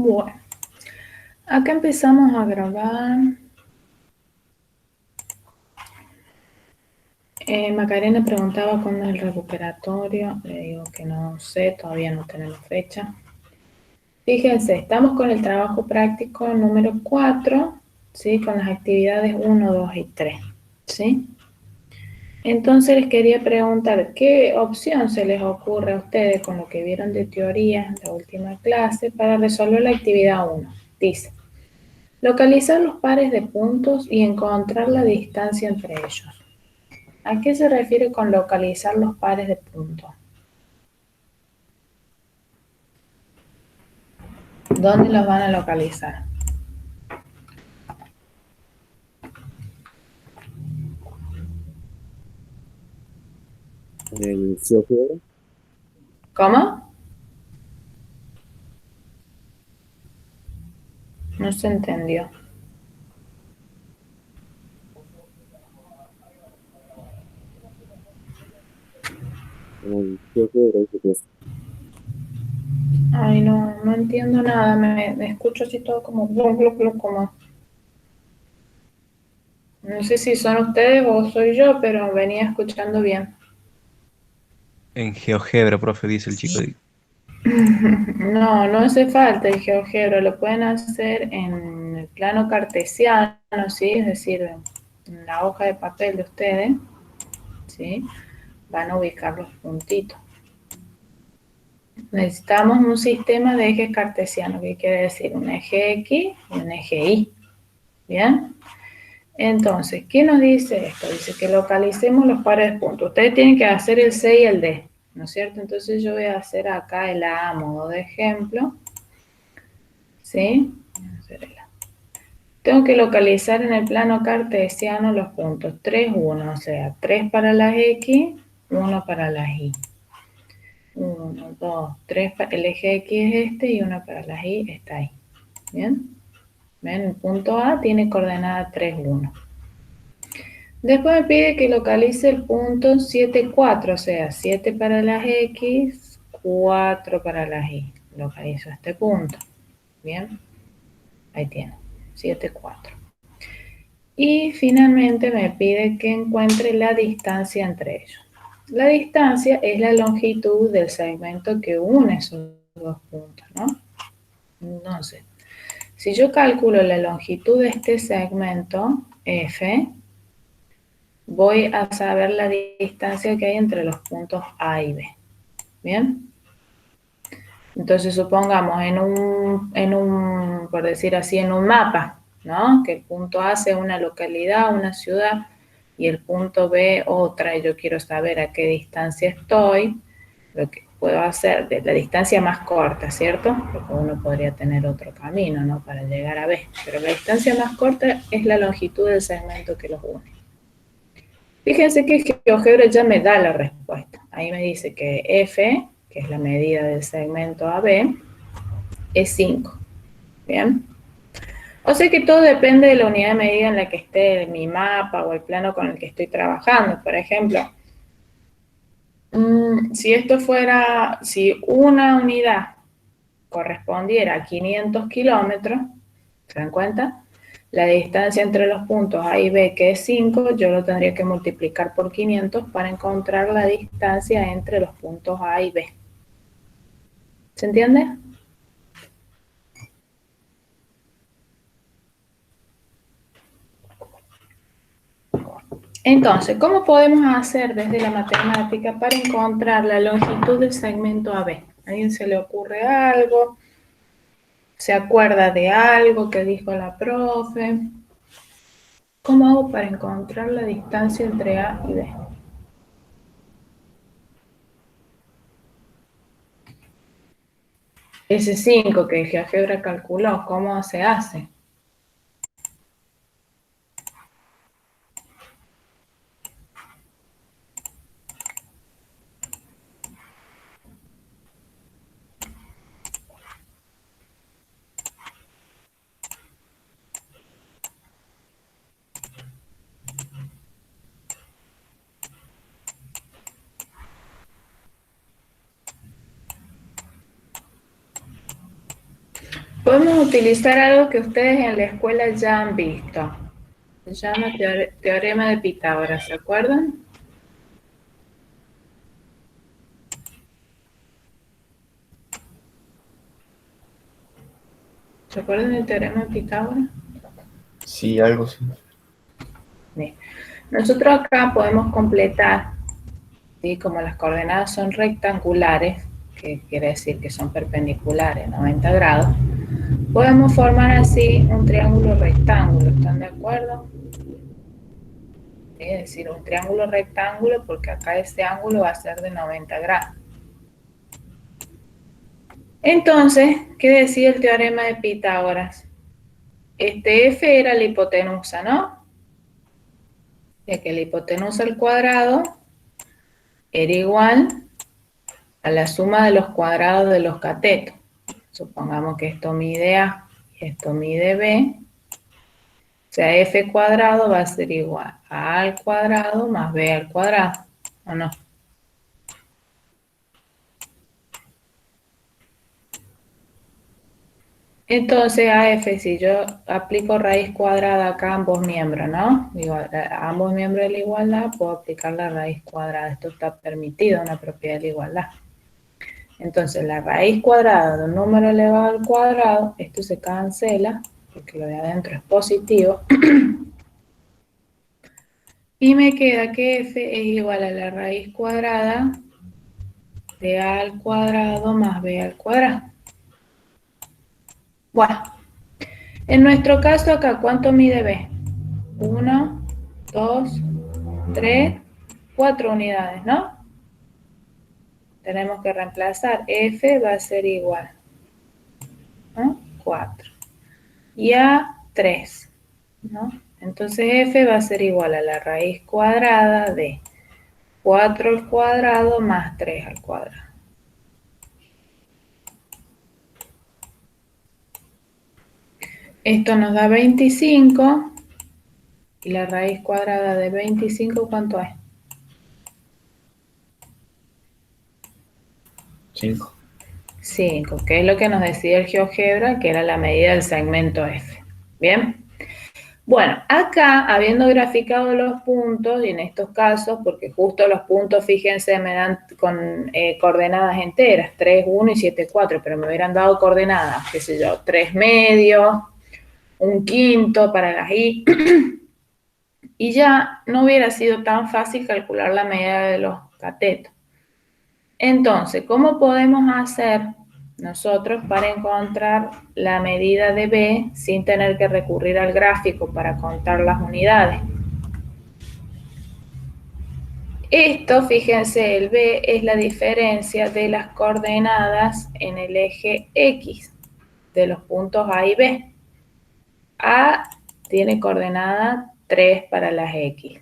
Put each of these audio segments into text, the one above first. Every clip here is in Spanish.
Bueno, acá empezamos a grabar. Macarena preguntaba cuándo es el recuperatorio. Le digo que no sé, todavía no tenemos fecha. Fíjense, estamos con el trabajo práctico número 4, ¿sí? Con las actividades 1, 2 y 3, ¿sí? Entonces les quería preguntar, ¿qué opción se les ocurre a ustedes con lo que vieron de teoría en la última clase para resolver la actividad 1? Dice, localizar los pares de puntos y encontrar la distancia entre ellos. ¿A qué se refiere con localizar los pares de puntos? ¿Dónde los van a localizar? En el GeoGebra, ¿Cómo? No se entendió. en el GeoGebra dice que es Ay, no entiendo nada. Me escucho así todo como blum, blum, blum, como. No sé si son ustedes o soy yo, pero venía escuchando bien. En GeoGebra, profe, dice el chico. No hace falta el GeoGebra, lo pueden hacer en el plano cartesiano, ¿sí? Es decir, en la hoja de papel de ustedes, ¿sí? Van a ubicar los puntitos. Necesitamos un sistema de ejes cartesianos, que quiere decir un eje X y un eje Y. ¿Bien? Entonces, ¿qué nos dice esto? Dice que localicemos los pares de puntos. Ustedes tienen que hacer el C y el D, ¿no es cierto? Entonces yo voy a hacer acá el A a modo de ejemplo, ¿sí? Voy a hacer el A. Tengo que localizar en el plano cartesiano los puntos 3, 1, o sea, 3 para las X, 1 para las Y. 1, 2, 3, el eje X es este y 1 para las Y está ahí. ¿Bien? ¿Ven? El punto A tiene coordenada 3, 1. Después me pide que localice el punto 7, 4, o sea, 7 para las X, 4 para las Y. Localizo este punto. Bien, ahí tiene, 7, 4. Y finalmente me pide que encuentre la distancia entre ellos. La distancia es la longitud del segmento que une esos dos puntos, ¿no? Entonces, si yo calculo la longitud de este segmento, F, voy a saber la distancia que hay entre los puntos A y B. ¿Bien? Entonces, supongamos por decir así, en un mapa, ¿no? Que el punto A sea una localidad, una ciudad, y el punto B otra, y yo quiero saber a qué distancia estoy, lo que puedo hacer, de la distancia más corta, ¿cierto? Porque uno podría tener otro camino, ¿no? Para llegar a B, pero la distancia más corta es la longitud del segmento que los une. Fíjense que GeoGebra ya me da la respuesta. Ahí me dice que F, que es la medida del segmento AB, es 5. ¿Bien? O sea que todo depende de la unidad de medida en la que esté mi mapa o el plano con el que estoy trabajando. Por ejemplo, si una unidad correspondiera a 500 kilómetros, ¿se dan cuenta? La distancia entre los puntos A y B, que es 5, yo lo tendría que multiplicar por 500 para encontrar la distancia entre los puntos A y B. ¿Se entiende? Entonces, ¿cómo podemos hacer desde la matemática para encontrar la longitud del segmento AB? ¿A alguien se le ocurre algo? ¿Se acuerda de algo que dijo la profe? ¿Cómo hago para encontrar la distancia entre A y B? Ese 5 que GeoGebra calculó, ¿cómo se hace? Podemos utilizar algo que ustedes en la escuela ya han visto. Se llama teorema de Pitágoras, ¿se acuerdan? ¿Se acuerdan del teorema de Pitágoras? Sí, algo sí. Bien. Nosotros acá podemos completar, ¿sí? Como las coordenadas son rectangulares, que quiere decir que son perpendiculares, 90 grados, podemos formar así un triángulo rectángulo, ¿están de acuerdo? Es decir, un triángulo rectángulo porque acá este ángulo va a ser de 90 grados. Entonces, ¿qué decía el teorema de Pitágoras? Este F era la hipotenusa, ¿no? De que la hipotenusa al cuadrado era igual a la suma de los cuadrados de los catetos. Supongamos que esto mide A y esto mide B. O sea, F cuadrado va a ser igual a A al cuadrado más B al cuadrado, ¿o no? Entonces, AF, si yo aplico raíz cuadrada acá a ambos miembros, ¿no? Digo, a ambos miembros de la igualdad puedo aplicar la raíz cuadrada. Esto está permitido, una propiedad de la igualdad. Entonces, la raíz cuadrada de un número elevado al cuadrado, esto se cancela, porque lo de adentro es positivo. Y me queda que F es igual a la raíz cuadrada de A al cuadrado más B al cuadrado. Bueno, en nuestro caso acá, ¿cuánto mide B? 1, 2, 3, 4 unidades, ¿no? Tenemos que reemplazar. F va a ser igual a 4. Y a 3, ¿no? Entonces F va a ser igual a la raíz cuadrada de 4 al cuadrado más 3 al cuadrado. Esto nos da 25. ¿Y la raíz cuadrada de 25 cuánto es? 5. 5, que es lo que nos decía el GeoGebra, que era la medida del segmento F. ¿Bien? Bueno, acá, habiendo graficado los puntos, y en estos casos, porque justo los puntos, fíjense, me dan con coordenadas enteras, 3, 1 y 7, 4, pero me hubieran dado coordenadas, qué sé yo, 3 medios, 1/5 para las I, y ya no hubiera sido tan fácil calcular la medida de los catetos. Entonces, ¿cómo podemos hacer nosotros para encontrar la medida de B sin tener que recurrir al gráfico para contar las unidades? Esto, fíjense, el B es la diferencia de las coordenadas en el eje X de los puntos A y B. A tiene coordenada 3 para las X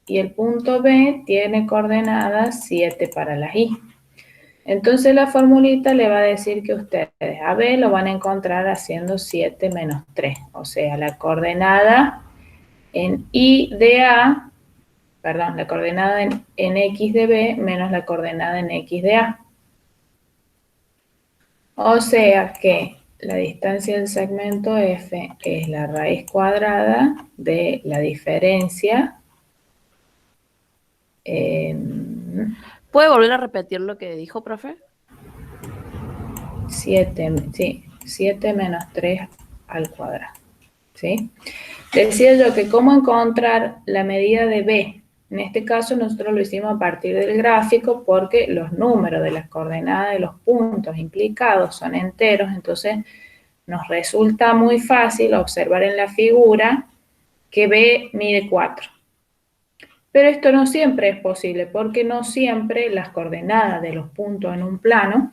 y el punto B tiene coordenadas 7 para las Y. Entonces la formulita le va a decir que ustedes a B lo van a encontrar haciendo 7 menos 3. O sea, la coordenada en Y de A, perdón, la coordenada en X de B menos la coordenada en X de A. O sea que la distancia del segmento F es la raíz cuadrada de la diferencia. ¿Puede volver a repetir lo que dijo, profe? 7 menos 3 al cuadrado, ¿sí? Decía yo que cómo encontrar la medida de B. En este caso nosotros lo hicimos a partir del gráfico porque los números de las coordenadas de los puntos implicados son enteros, entonces nos resulta muy fácil observar en la figura que B mide 4. Pero esto no siempre es posible porque no siempre las coordenadas de los puntos en un plano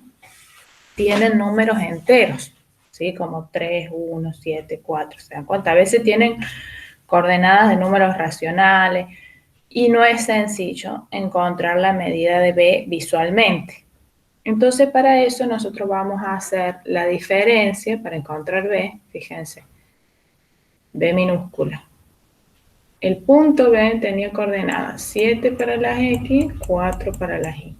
tienen números enteros, ¿sí? Como 3, 1, 7, 4, ¿se dan cuenta? A veces tienen coordenadas de números racionales y no es sencillo encontrar la medida de B visualmente. Entonces, para eso nosotros vamos a hacer la diferencia para encontrar B, fíjense, B minúscula. El punto B tenía coordenadas 7 para las X, 4 para las Y.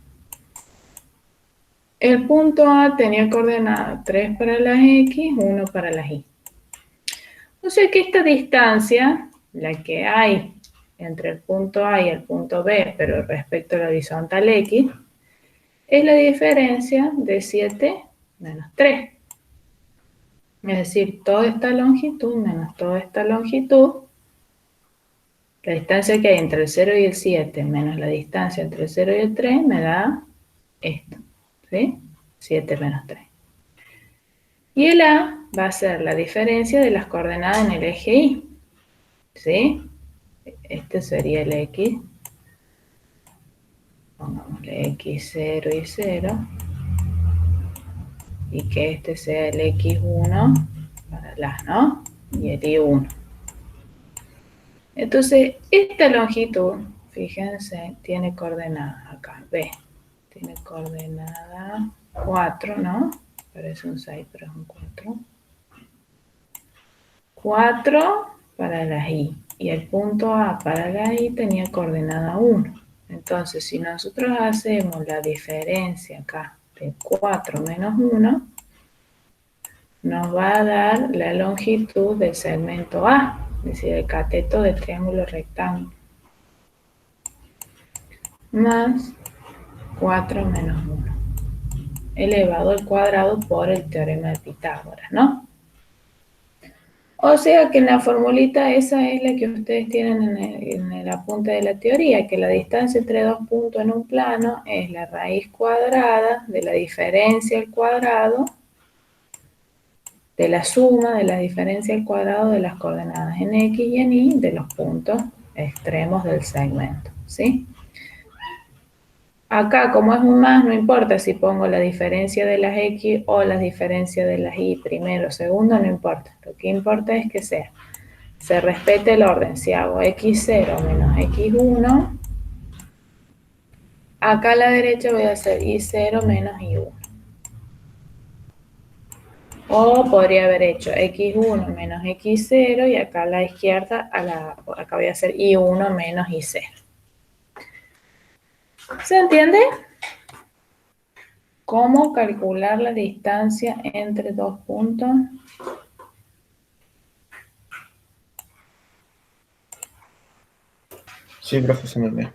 El punto A tenía coordenada 3 para las X, 1 para las Y. O sea que esta distancia, la que hay entre el punto A y el punto B, pero respecto a la horizontal X, es la diferencia de 7 menos 3. Es decir, toda esta longitud menos toda esta longitud, la distancia que hay entre el 0 y el 7 menos la distancia entre el 0 y el 3 me da esto, ¿sí? 7 menos 3. Y el A va a ser la diferencia de las coordenadas en el eje Y, ¿sí? Este sería el X. Pongámosle X0 y 0. Y que este sea el X1 para las, ¿no? Y el Y1. Entonces, esta longitud, fíjense, tiene coordenada acá, B. Tiene coordenada 4, ¿no? Parece un 6, pero es un 4. 4 para las Y. Y el punto A para la Y tenía coordenada 1. Entonces, si nosotros hacemos la diferencia acá de 4 menos 1, nos va a dar la longitud del segmento A, es decir, el cateto del triángulo rectángulo. Más 4 menos 1, elevado al cuadrado por el teorema de Pitágoras, ¿no? O sea que en la formulita esa es la que ustedes tienen en el apunte de la teoría, que la distancia entre dos puntos en un plano es la raíz cuadrada de la diferencia al cuadrado de la suma de la diferencia al cuadrado de las coordenadas en X y en Y de los puntos extremos del segmento, ¿sí? Acá, como es un más, no importa si pongo la diferencia de las X o la diferencia de las Y, primero, segundo, no importa. Lo que importa es que se respete el orden. Si hago X0 menos X1, acá a la derecha voy a hacer Y0 menos Y1. O podría haber hecho X1 menos X0 y acá a la izquierda, acá voy a hacer Y1 menos Y0. ¿Se entiende? ¿Cómo calcular la distancia entre dos puntos? Sí, profe, se me olvidó.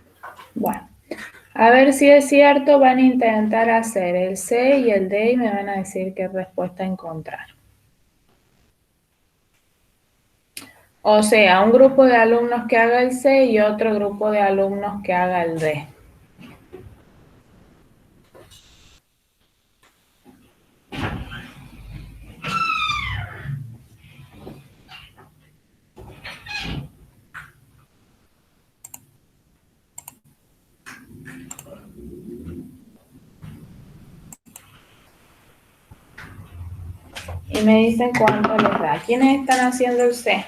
Bueno, a ver si es cierto, van a intentar hacer el C y el D y me van a decir qué respuesta encontrar. O sea, un grupo de alumnos que haga el C y otro grupo de alumnos que haga el D. Y me dicen cuánto les da. ¿Quiénes están haciendo el C?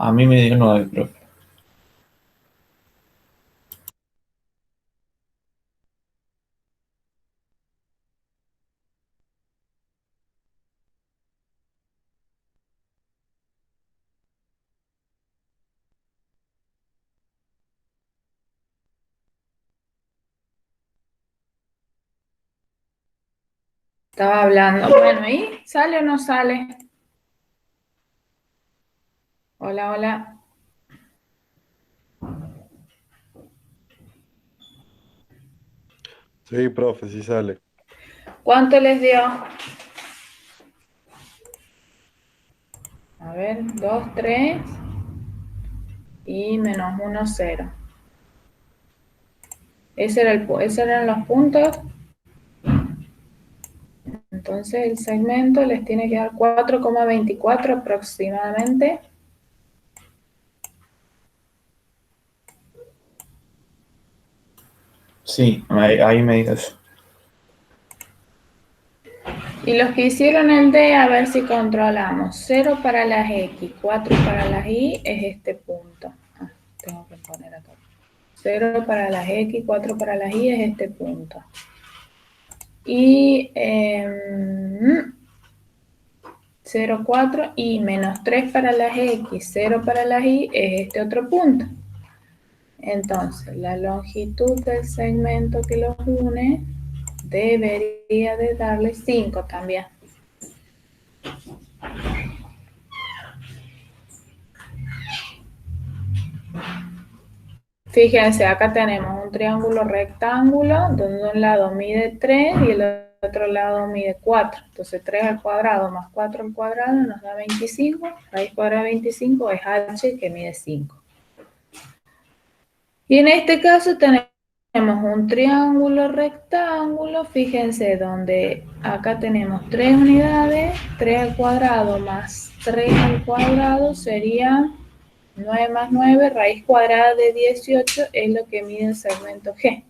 A mí me dio 9, profe. Estaba hablando. Bueno, ¿y sale o no sale? Hola, hola. Sí, profe, sí sale. ¿Cuánto les dio? A ver, 2, 3 y menos 1, 0. Esos eran los puntos. Entonces el segmento les tiene que dar 4,24 aproximadamente. Sí, ahí me dio eso. Y los que hicieron el D, a ver si controlamos. 0 para las X, 4 para las Y es este punto. Tengo que poner acá. 0 para las X, 4 para las Y es este punto. Y 0, 4 y menos 3 para las X, 0 para las Y es este otro punto. Entonces, la longitud del segmento que los une debería de darle 5 también. Fíjense, acá tenemos un triángulo rectángulo donde un lado mide 3 y el otro lado mide 4. Entonces 3 al cuadrado más 4 al cuadrado nos da 25. Raíz cuadrada de 25 es h que mide 5. Y en este caso tenemos un triángulo rectángulo, fíjense, donde acá tenemos 3 unidades, 3 al cuadrado más 3 al cuadrado sería 9 más 9, raíz cuadrada de 18 es lo que mide el segmento G.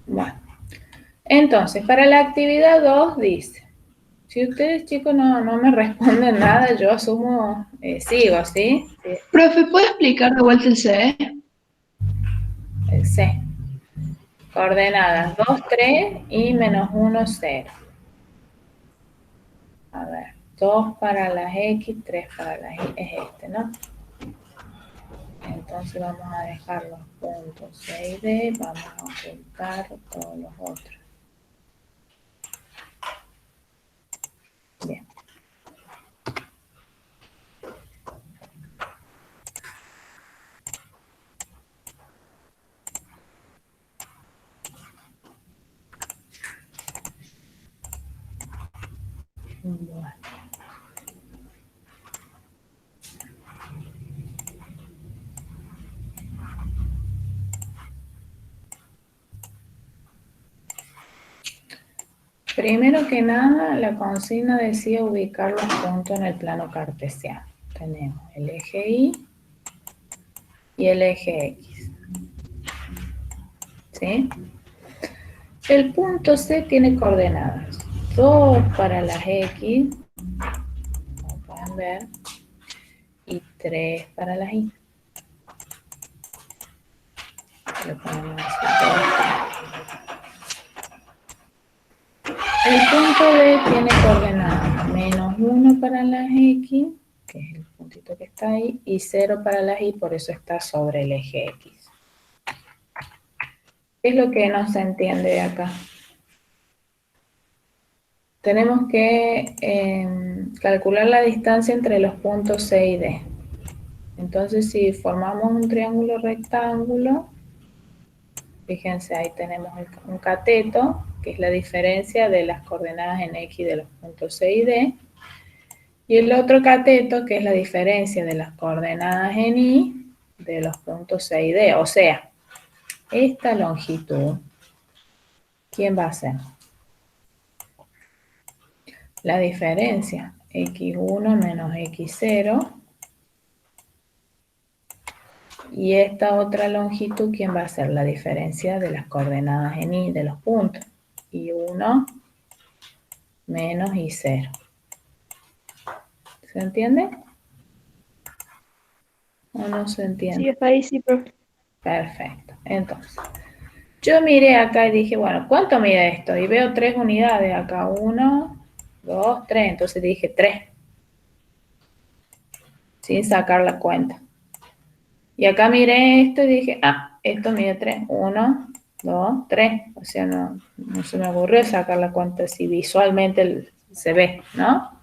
Bueno, entonces, para la actividad 2 dice, si ustedes chicos no me responden nada, yo asumo, sigo, ¿sí? Profe, ¿puede explicar de vuelta el C? El C. Coordenadas 2, 3 y menos 1, 0. A ver, 2 para las X, 3 para las Y, es este, ¿no? Entonces vamos a dejar los puntos C y D, vamos a ocultar todos los otros. Bien. Bueno. Primero que nada, la consigna decía ubicar los puntos en el plano cartesiano. Tenemos el eje Y y el eje X. ¿Sí? El punto C tiene coordenadas 2 para las X, como pueden ver, y 3 para las Y. Le ponemos así. El punto D tiene coordenadas menos 1 para las X, que es el puntito que está ahí, y 0 para las Y, por eso está sobre el eje X. ¿Qué es lo que no se entiende de acá? Tenemos que calcular la distancia entre los puntos C y D. Entonces, si formamos un triángulo rectángulo, fíjense, ahí tenemos un cateto, que es la diferencia de las coordenadas en X de los puntos C y D, y el otro cateto, que es la diferencia de las coordenadas en Y de los puntos C y D. O sea, esta longitud, ¿quién va a ser? La diferencia, x1 menos x0, Y esta otra longitud, ¿quién va a ser? La diferencia de las coordenadas en Y de los puntos. Y1 menos Y0. ¿Se entiende? ¿O no se entiende? Sí, hasta ahí sí, profe. Perfecto. Entonces, yo miré acá y dije, bueno, ¿cuánto mide esto? Y veo 3 unidades acá. 1, 2, 3. Entonces dije 3. Sin sacar la cuenta. Y acá miré esto y dije, esto mide 3. 1, 2, 3. O sea, no se me ocurrió sacar la cuenta si visualmente se ve, ¿no?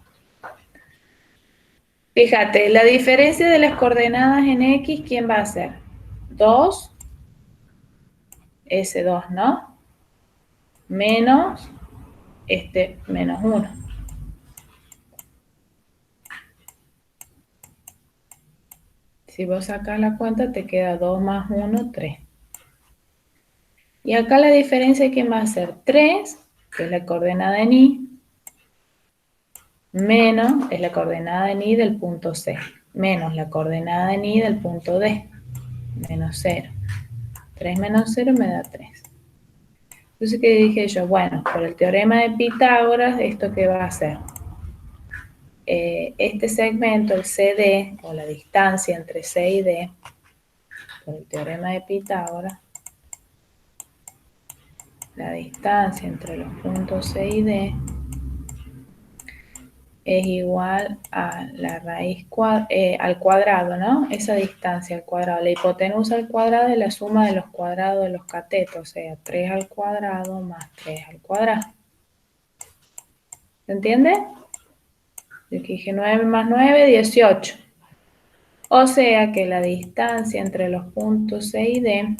Fíjate, la diferencia de las coordenadas en X, ¿quién va a ser? 2, ese 2, ¿no? Menos menos 1. Si vos sacas la cuenta, te queda 2 más 1, 3. Y acá la diferencia, ¿quién va a ser? 3, que es la coordenada en Y, menos, es la coordenada en Y del punto C, menos la coordenada en Y del punto D, menos 0. 3 menos 0 me da 3. Entonces, ¿qué dije yo? Bueno, por el teorema de Pitágoras, ¿esto qué va a hacer? Este segmento, el CD, o la distancia entre C y D, por el teorema de Pitágoras, la distancia entre los puntos C y D es igual a la raíz al cuadrado, ¿no? Esa distancia al cuadrado. La hipotenusa al cuadrado es la suma de los cuadrados de los catetos, o sea, 3 al cuadrado más 3 al cuadrado. ¿Se entiende? Yo dije 9 más 9, 18. O sea que la distancia entre los puntos C y D,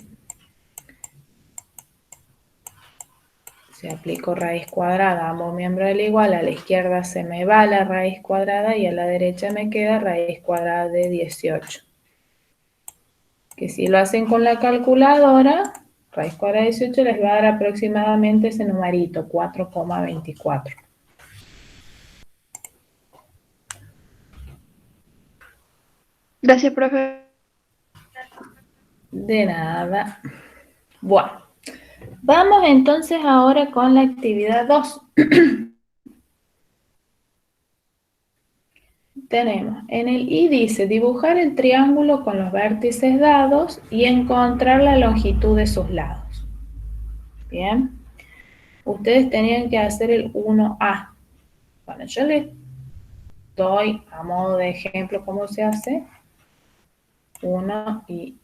si aplico raíz cuadrada a ambos miembros del igual, a la izquierda se me va la raíz cuadrada y a la derecha me queda raíz cuadrada de 18. Que si lo hacen con la calculadora, raíz cuadrada de 18 les va a dar aproximadamente ese numerito, 4,24. Gracias, profe. De nada. Bueno, vamos entonces ahora con la actividad 2. Tenemos, en el I dice, dibujar el triángulo con los vértices dados y encontrar la longitud de sus lados. Bien. Ustedes tenían que hacer el 1A. Bueno, yo les doy a modo de ejemplo cómo se hace. 1 y...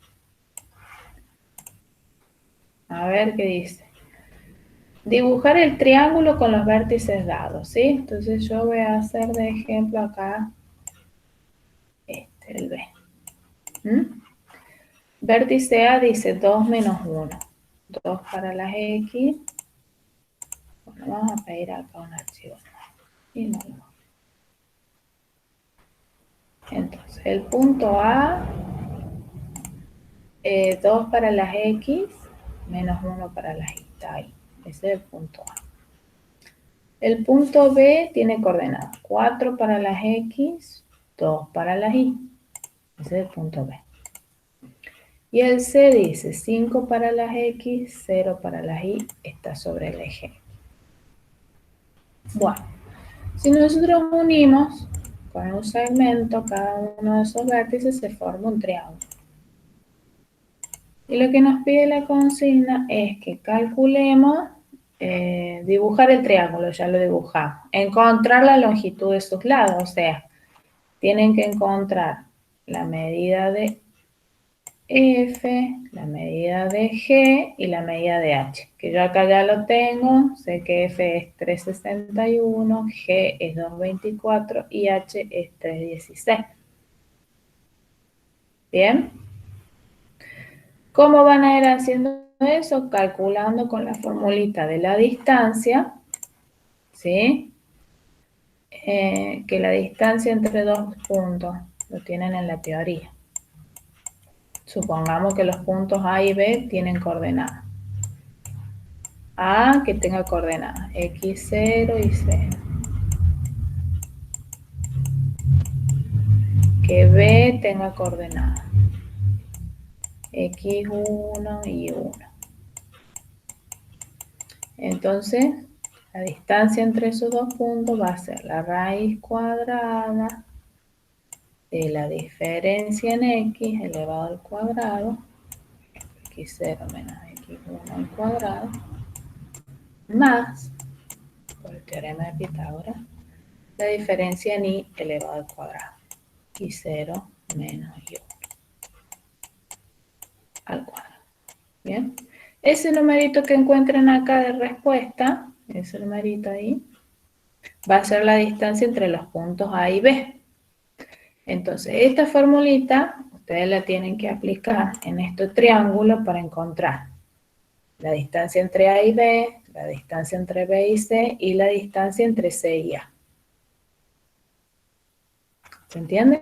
A ver qué dice. Dibujar el triángulo con los vértices dados, ¿sí? Entonces yo voy a hacer de ejemplo acá el B. Vértice A dice 2 menos 1. 2 para las X. Bueno, vamos a pedir acá un archivo. Y no lo. Entonces, el punto A, 2 para las X, menos 1 para las Y. Está ahí. Ese es el punto A. El punto B tiene coordenadas 4 para las X, 2 para las Y. Ese es el punto B. Y el C dice 5 para las X, 0 para las Y, está sobre el eje. Bueno, si nosotros unimos con un segmento cada uno de esos vértices, se forma un triángulo. Y lo que nos pide la consigna es que calculemos, dibujar el triángulo, ya lo dibujamos. Encontrar la longitud de sus lados, o sea, tienen que encontrar la medida de F, la medida de G y la medida de H. Que yo acá ya lo tengo, sé que F es 361, G es 224 y H es 316. ¿Bien? ¿Cómo van a ir haciendo eso? Calculando con la formulita de la distancia, ¿sí? Que la distancia entre dos puntos lo tienen en la teoría. Supongamos que los puntos A y B tienen coordenadas. A que tenga coordenadas X0 y 0. Que B tenga coordenadas x1 y 1. Entonces, la distancia entre esos dos puntos va a ser la raíz cuadrada de la diferencia en x elevado al cuadrado, x0 menos x1 al cuadrado, más, por el teorema de Pitágoras, la diferencia en y elevado al cuadrado, y0 menos y1 al cuadrado. Bien, ese numerito que encuentran acá de respuesta, ese numerito ahí, va a ser la distancia entre los puntos A y B. Entonces, esta formulita, ustedes la tienen que aplicar en este triángulo para encontrar la distancia entre A y B, la distancia entre B y C y la distancia entre C y A. ¿Se entiende?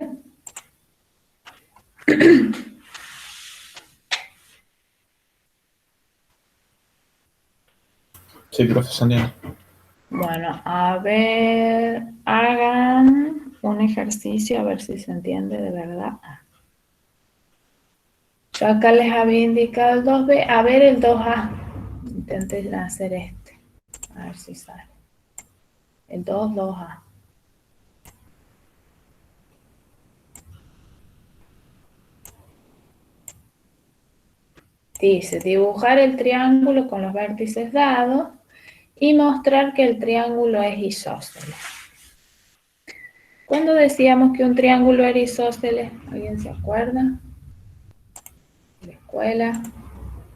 Sí, profe, se entiende. Bueno, a ver, hagan un ejercicio a ver si se entiende de verdad. Yo acá les había indicado el 2B, a ver el 2A. Intenten hacer este, a ver si sale. El 2A. Dice, dibujar el triángulo con los vértices dados y mostrar que el triángulo es isósceles. ¿Cuándo decíamos que un triángulo era isósceles? ¿Alguien se acuerda? De la escuela.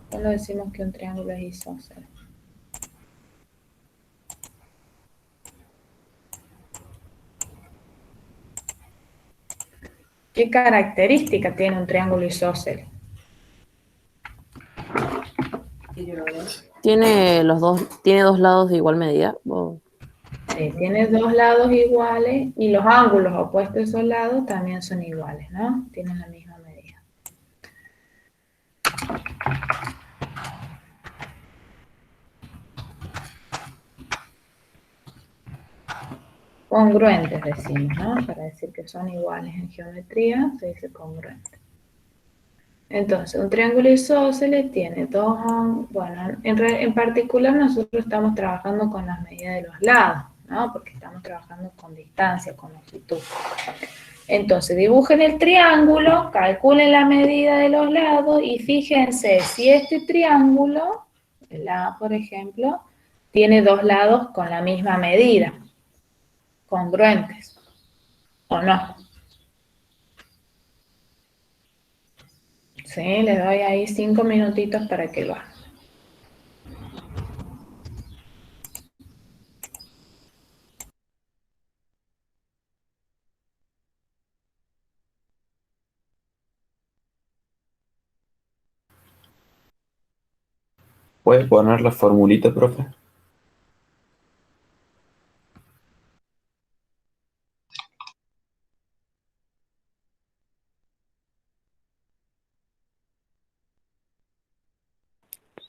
¿Cuándo decimos que un triángulo es isósceles? ¿Qué característica tiene un triángulo isósceles? ¿Tiene tiene dos lados de igual medida? Sí, tiene dos lados iguales y los ángulos opuestos a esos lados también son iguales, ¿no? Tienen la misma medida. Congruentes decimos, ¿no? Para decir que son iguales en geometría se dice congruente. Entonces, un triángulo isósceles tiene dos ángulos. Bueno, en particular nosotros estamos trabajando con las medidas de los lados, ¿no? Porque estamos trabajando con distancia, con longitud. Entonces, dibujen el triángulo, calculen la medida de los lados y fíjense si este triángulo, el A, por ejemplo, tiene dos lados con la misma medida, congruentes, ¿o no? Sí, le doy ahí 5 minutitos para que lo hagan. ¿Puede poner la formulita, profe?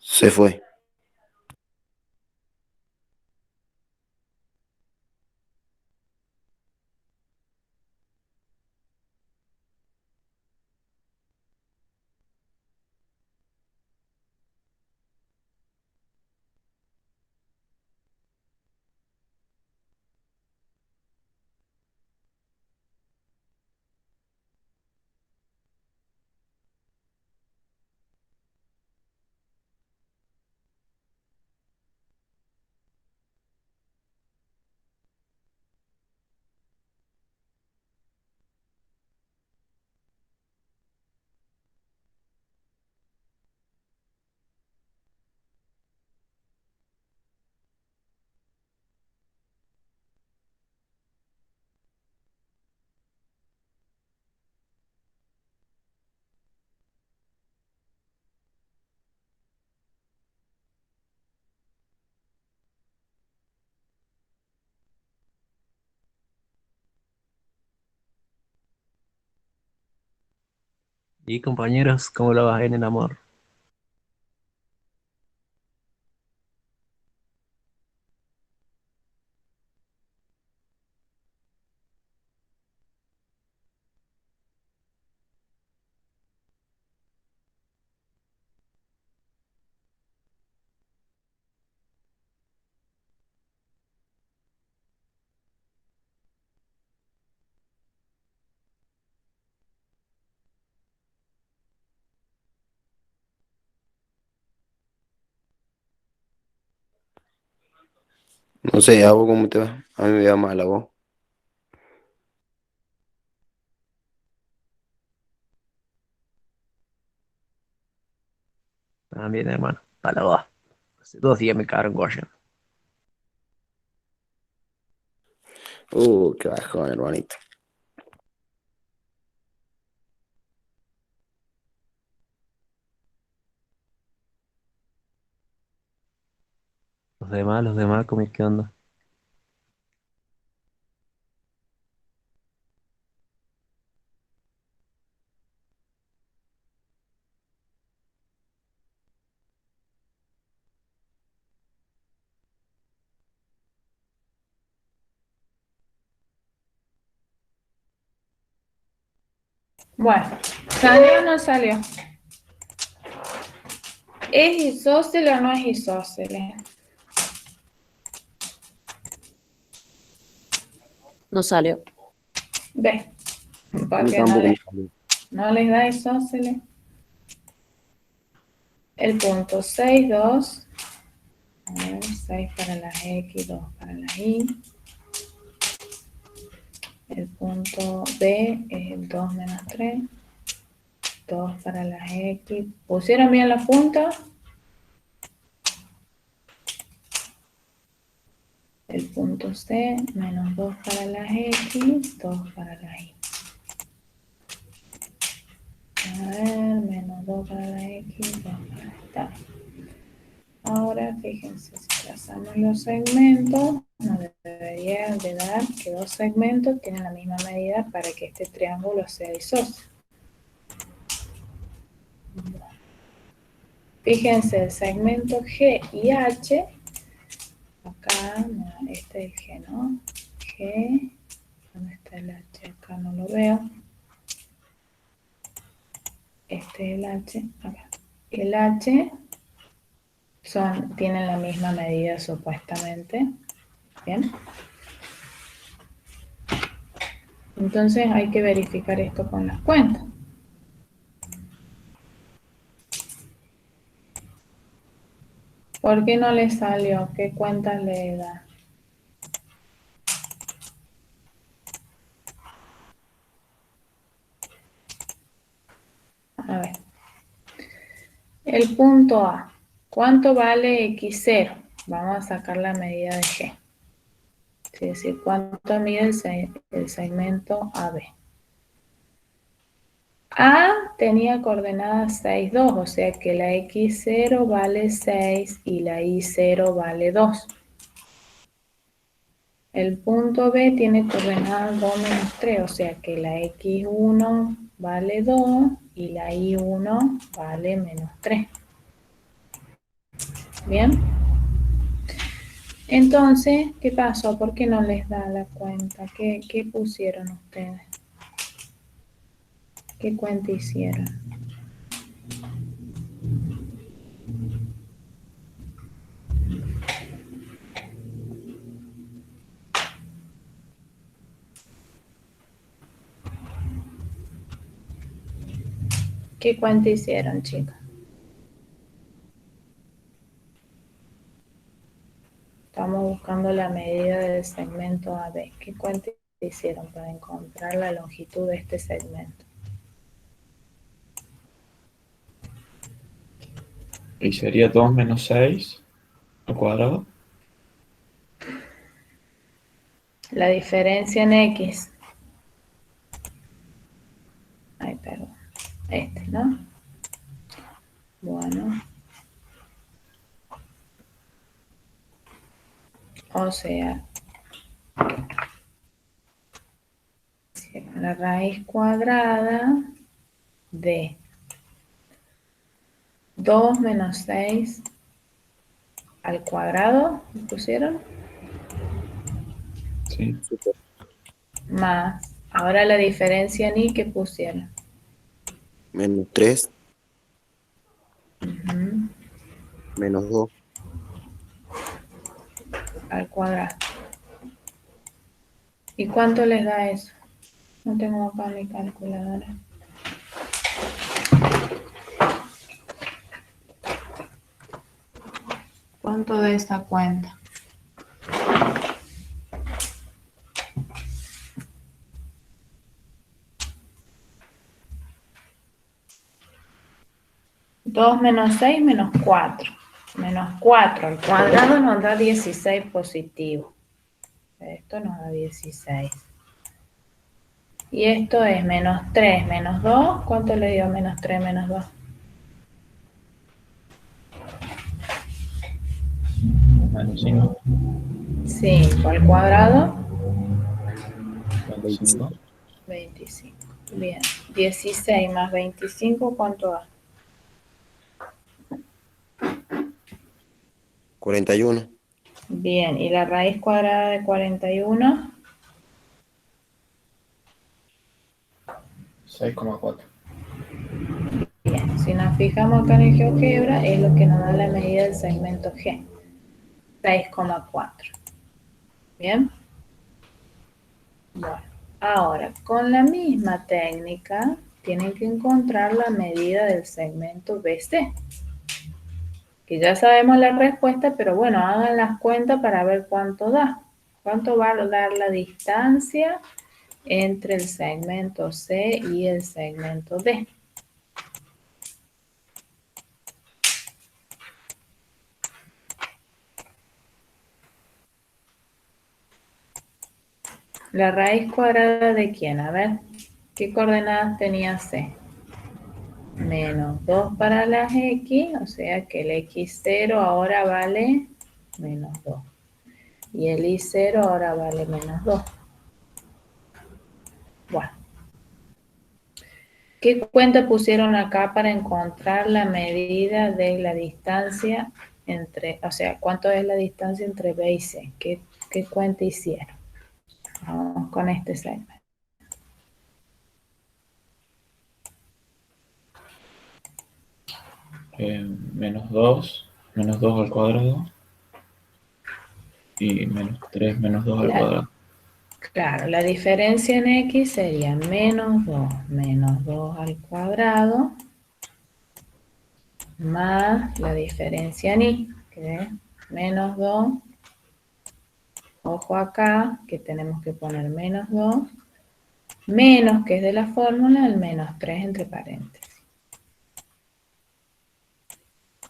Se fue. Y compañeros, ¿cómo lo vas en el amor? No sé, ¿a vos cómo te va? A mí me va mal a vos. También, hermano. Para vos. Hace 2 días me cagaron Goya. Qué bajón, hermanito. Los demás, ¿cómo es que onda? Bueno, ¿salió o no salió? ¿Es isósceles o no es isósceles? No salió. Ve, A mí porque tampoco me salió. no les da isósceles. El punto 6, 2. A ver, 6 para las X, 2 para las Y. El punto B es el 2 menos 3. 2 para las X. ¿Pusieron bien la punta? El punto C, menos 2 para las X, 2 para las Y. A ver, menos 2 para las X, 2 para las Y. Ahora, fíjense, si trazamos los segmentos, nos debería de dar que 2 segmentos tienen la misma medida para que este triángulo sea isósceles. Fíjense, el segmento G y H, acá, no, este es el G, ¿no? G, ¿dónde está el H? Acá no lo veo. Este es el H, acá. El H tienen la misma medida supuestamente. Bien. Entonces hay que verificar esto con las cuentas. ¿Por qué no le salió? ¿Qué cuentas le da? A ver. El punto A. ¿Cuánto vale X0? Vamos a sacar la medida de G. Es decir, ¿cuánto mide el segmento AB? A tenía coordenadas 6, 2, o sea que la X0 vale 6 y la Y0 vale 2. El punto B tiene coordenadas 2 menos 3, o sea que la X1 vale 2 y la Y1 vale menos 3. Bien. Entonces, ¿qué pasó? ¿Por qué no les da la cuenta? ¿Qué pusieron ustedes? ¿Qué cuenta hicieron? ¿Qué cuenta hicieron, chicos? Estamos buscando la medida del segmento AB. ¿Qué cuenta hicieron para encontrar la longitud de este segmento? Y sería 2 menos 6 al cuadrado. La diferencia en X. Ay, perdón. Este, ¿no? Bueno. O sea, la raíz cuadrada de 2 menos 6 al cuadrado, ¿me pusieron? Sí. Súper. Más, ahora la diferencia en Y que pusieron. Menos 3, Ujú, menos 2. al cuadrado. ¿Y cuánto les da eso? No tengo acá mi calculadora. ¿Cuánto de esta cuenta? 2 menos 6 menos 4. Menos 4 al cuadrado nos da 16 positivo. Esto nos da 16. Y esto es menos 3 menos 2. ¿Cuánto le dio menos 3 menos 2? Menos 5. 5 al cuadrado. 25. 25. Bien. 16 más 25, ¿cuánto da? 41. Bien. ¿Y la raíz cuadrada de 41? 6,4. Bien. Si nos fijamos acá en el GeoGebra, es lo que nos da la medida del segmento G. 6,4. Bien. Bueno. Ahora, con la misma técnica, tienen que encontrar la medida del segmento BC. Que ya sabemos la respuesta, pero bueno, hagan las cuentas para ver cuánto da. ¿Cuánto va a dar la distancia entre el segmento C y el segmento D? ¿La raíz cuadrada de quién? A ver, ¿qué coordenadas tenía C? Menos 2 para las X, o sea que el X0 ahora vale menos 2. Y el Y0 ahora vale menos 2. Bueno. ¿Qué cuenta pusieron acá para encontrar la medida de la distancia entre, o sea, cuánto es la distancia entre B y C? ¿Qué cuenta hicieron? Vamos con este segmento. Menos 2 al cuadrado. Y menos 3 menos 2 al cuadrado. Claro, la diferencia en X sería menos 2 al cuadrado más la diferencia en Y, que es menos 2. Ojo acá, que tenemos que poner menos 2, menos, que es de la fórmula, el menos 3 entre paréntesis.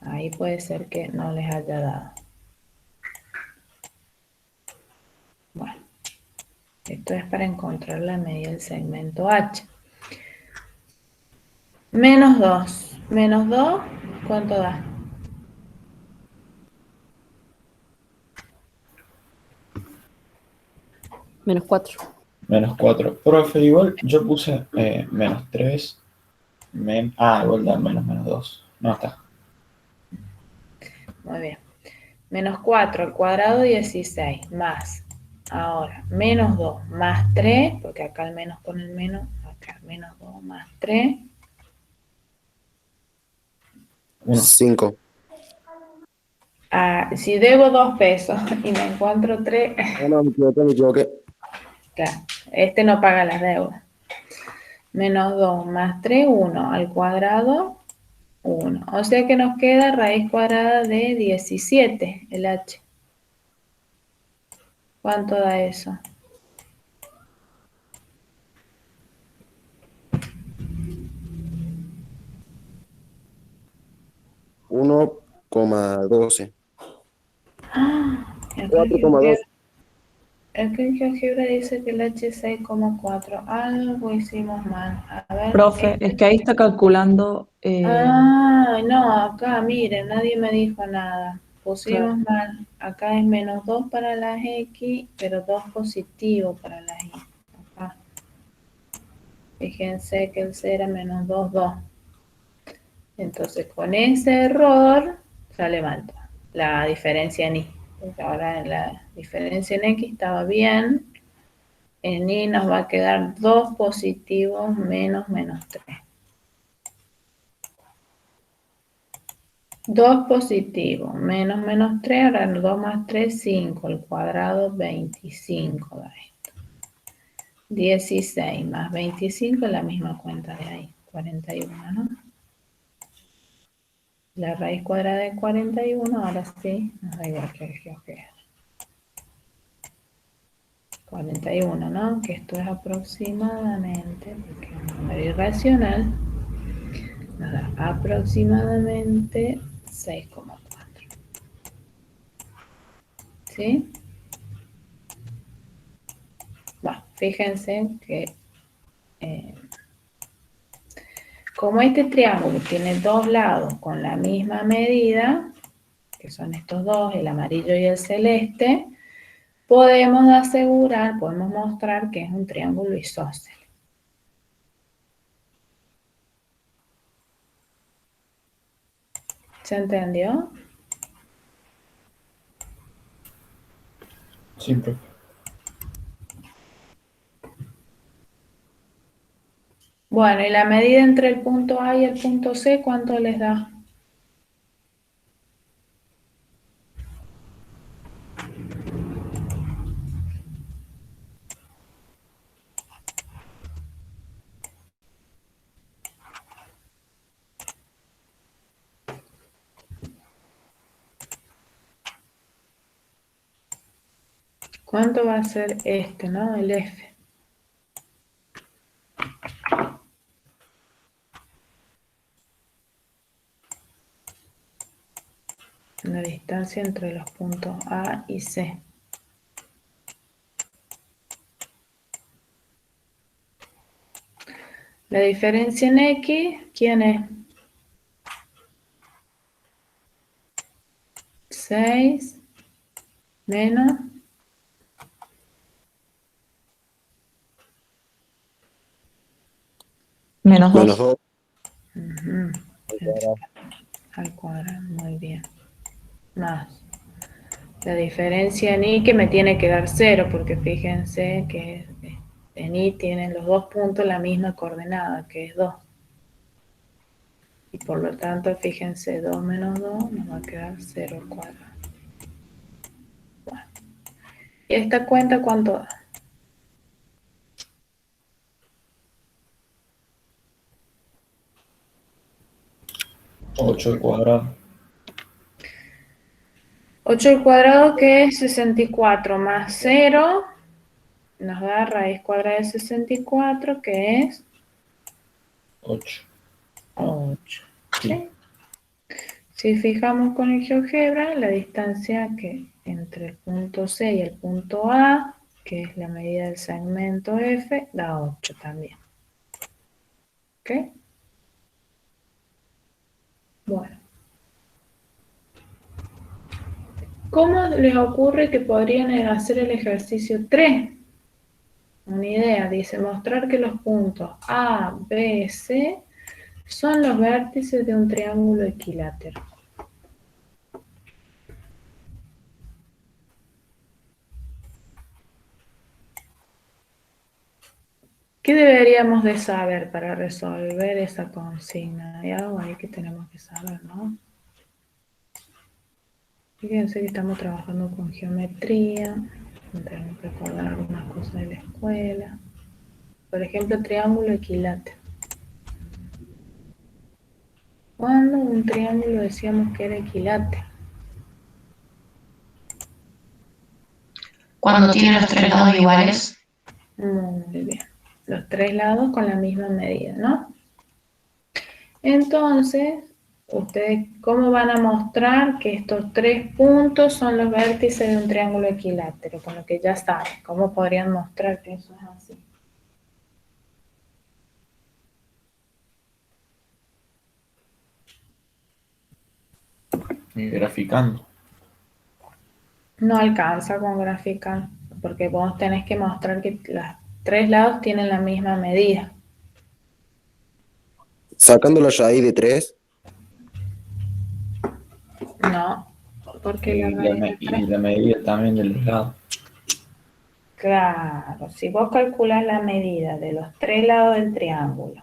Ahí puede ser que no les haya dado. Bueno, esto es para encontrar la medida del segmento H. Menos 2. Menos 2, ¿cuánto da? Menos 4. Menos 4. Profe, igual yo puse menos 3. Igual da menos 2. No está. Muy bien. Menos 4 al cuadrado, 16, más. Ahora, menos 2 más 3, porque acá el menos con el menos, acá menos 2 más 3. 1. 5. Ah, si debo 2 pesos y me encuentro 3, No, me equivoqué. claro, este no paga las deudas. Menos 2 más 3, 1 al cuadrado, 1. O sea que nos queda raíz cuadrada de 17, el H. ¿Cuánto da eso? Uno coma 12. El 4,2. GeoGebra dice que el H es 6,4. Algo hicimos mal. A ver. Profe, es que ahí está calculando. No, acá, miren, nadie me dijo nada. Pusimos mal. Acá es menos 2 para las X, pero 2 positivo para las Y. Acá. Fíjense que el C era menos 2, 2. Entonces, con ese error sale mal la diferencia en Y. Porque ahora la diferencia en X estaba bien. En Y nos va a quedar 2 positivos menos menos 3. 2 positivos menos menos 3, ahora 2 más 3, 5, al cuadrado 25 da esto. 16 más 25 es la misma cuenta de ahí, 41, ¿no? La raíz cuadrada de 41, ahora sí, nos da igual que el GeoGebra. 41, ¿no? Que esto es aproximadamente, porque es un número irracional, Nos da aproximadamente 6,4. ¿Sí? Bueno, fíjense que como este triángulo tiene dos lados con la misma medida, que son estos dos, el amarillo y el celeste, podemos asegurar, podemos mostrar que es un triángulo isósceles. ¿Se entendió? Sí, profe. Bueno, y la medida entre el punto A y el punto C, ¿cuánto les da? ¿Cuánto va a ser este, no? El F. La distancia entre los puntos A y C. La diferencia en X, ¿quién es? 6 menos Menos Menos 2. 2. al cuadrado, muy bien. Más. La diferencia en Y que me tiene que dar 0, porque fíjense que en Y tienen los dos puntos la misma coordenada, que es 2. Y por lo tanto, fíjense, 2 menos 2 nos va a quedar 0 al cuadrado. Bueno. ¿Y esta cuenta cuánto da? 8 al cuadrado. 8 al cuadrado, que es 64, más 0, nos da raíz cuadrada de 64, que es 8. 8. Sí. ¿Sí? Si fijamos con el GeoGebra, la distancia que entre el punto C y el punto A, que es la medida del segmento F, da 8 también. ¿Ok? Bueno. ¿Cómo les ocurre que podrían hacer el ejercicio 3? Una idea, dice, mostrar que los puntos A, B, C son los vértices de un triángulo equilátero. ¿Qué deberíamos de saber para resolver esa consigna? Hay algo ahí que tenemos que saber, ¿no? Fíjense que estamos trabajando con geometría, tenemos que recordar algunas cosas de la escuela. Por ejemplo, triángulo equilátero. ¿Cuándo un triángulo decíamos que era equilátero? Cuando tiene los tres lados iguales. Muy bien. Los tres lados con la misma medida, ¿no? Entonces, ustedes, ¿cómo van a mostrar que estos tres puntos son los vértices de un triángulo equilátero? Con lo que ya saben, ¿cómo podrían mostrar que eso es así? Y graficando. No alcanza con graficar, porque vos tenés que mostrar que los tres lados tienen la misma medida. Sacando la raíz de 3. No, porque Y la la, raíz de y tres. la medida también de los lados. Claro, si vos calculás la medida de los tres lados del triángulo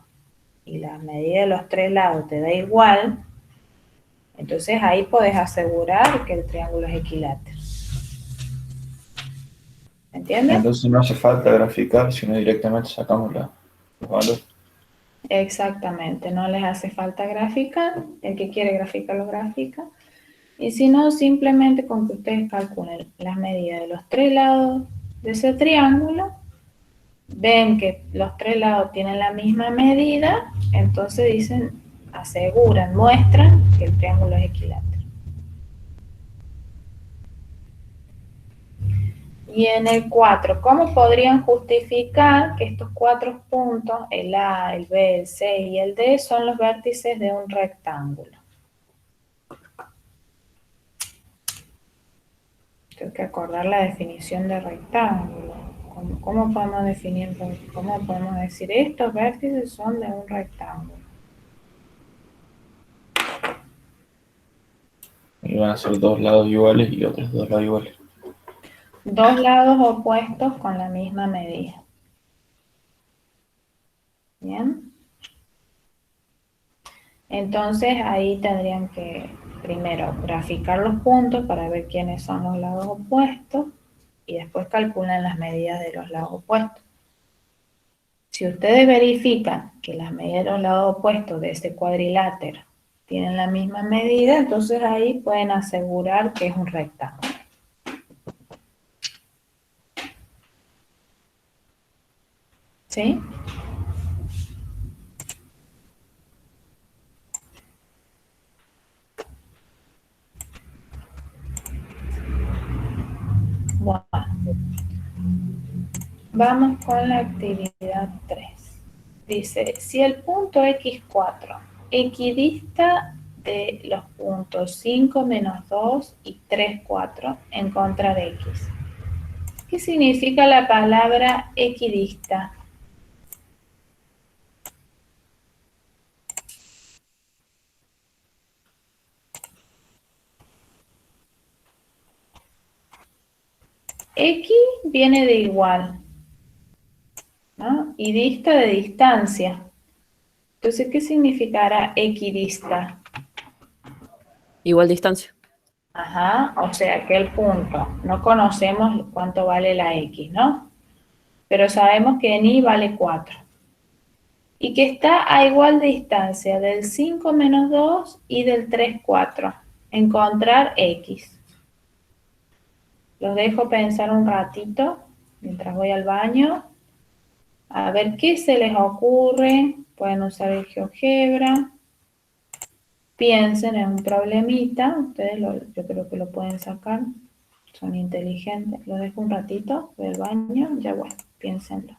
y la medida de los tres lados te da igual, entonces ahí podés asegurar que el triángulo es equilátero. ¿Entiendes? Entonces no hace falta graficar, sino directamente sacamos los valores. Exactamente, no les hace falta graficar, el que quiere graficar lo grafica, y si no, simplemente con que ustedes calculen las medidas de los tres lados de ese triángulo, ven que los tres lados tienen la misma medida, entonces dicen aseguran, muestran que el triángulo es equilátero. Y en el 4, ¿cómo podrían justificar que estos 4 puntos, el A, el B, el C y el D, son los vértices de un rectángulo? Tengo que acordar la definición de rectángulo. ¿Cómo podemos definir, cómo podemos decir estos vértices son de un rectángulo? Y van a ser dos lados iguales y otros dos lados iguales. Dos lados opuestos con la misma medida. ¿Bien? Entonces ahí tendrían que primero graficar los puntos para ver quiénes son los lados opuestos y después calculan las medidas de los lados opuestos. Si ustedes verifican que las medidas de los lados opuestos de este cuadrilátero tienen la misma medida, entonces ahí pueden asegurar que es un rectángulo. ¿Sí? Bueno, vamos con la actividad 3. Dice, si el punto X4 equidista de los puntos 5, menos 2 y 3, 4, encontrar X. ¿Qué significa la palabra equidista? X viene de igual, ¿no? Y dista de distancia. Entonces, ¿qué significará equidista? Igual distancia. Ajá, o sea que el punto, no conocemos cuánto vale la X, ¿no? Pero sabemos que en Y vale 4. Y que está a igual distancia del 5 menos 2 y del 3, 4. Encontrar X. Los dejo pensar un ratito mientras voy al baño. A ver qué se les ocurre. Pueden usar el GeoGebra. Piensen en un problemita. Ustedes yo creo que lo pueden sacar. Son inteligentes. Los dejo un ratito. Voy al baño. Ya bueno, piénsenlo.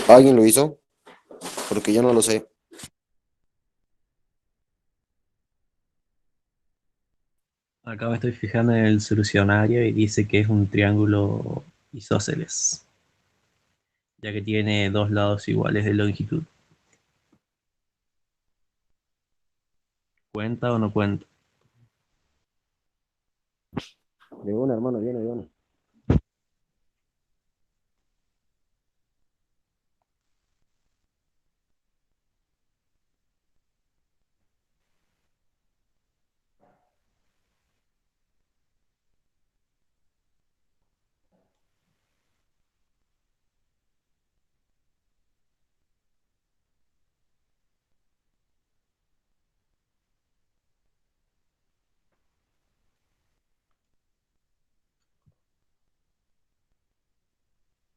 ¿Alguien lo hizo? Porque yo no lo sé. Acá me estoy fijando en el solucionario y dice que es un triángulo isósceles, ya que tiene dos lados iguales de longitud. ¿Cuenta o no cuenta? De una, hermano, viene, de una.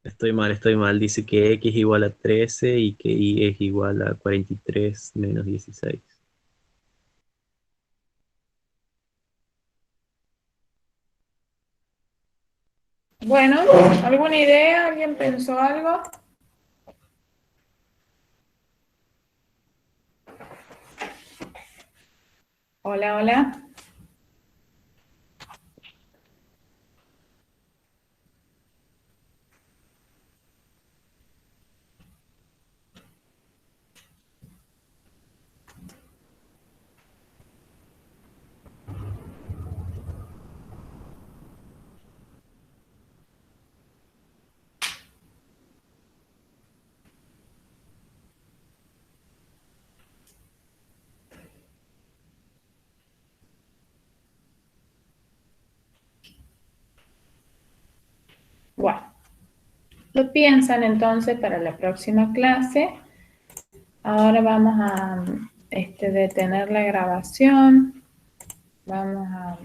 Estoy mal. Dice que x es igual a 13 y que y es igual a 43 menos 16. Bueno, ¿alguna idea? ¿Alguien pensó algo? Hola, hola. Bueno, lo piensan entonces para la próxima clase. Ahora vamos a detener la grabación. Vamos a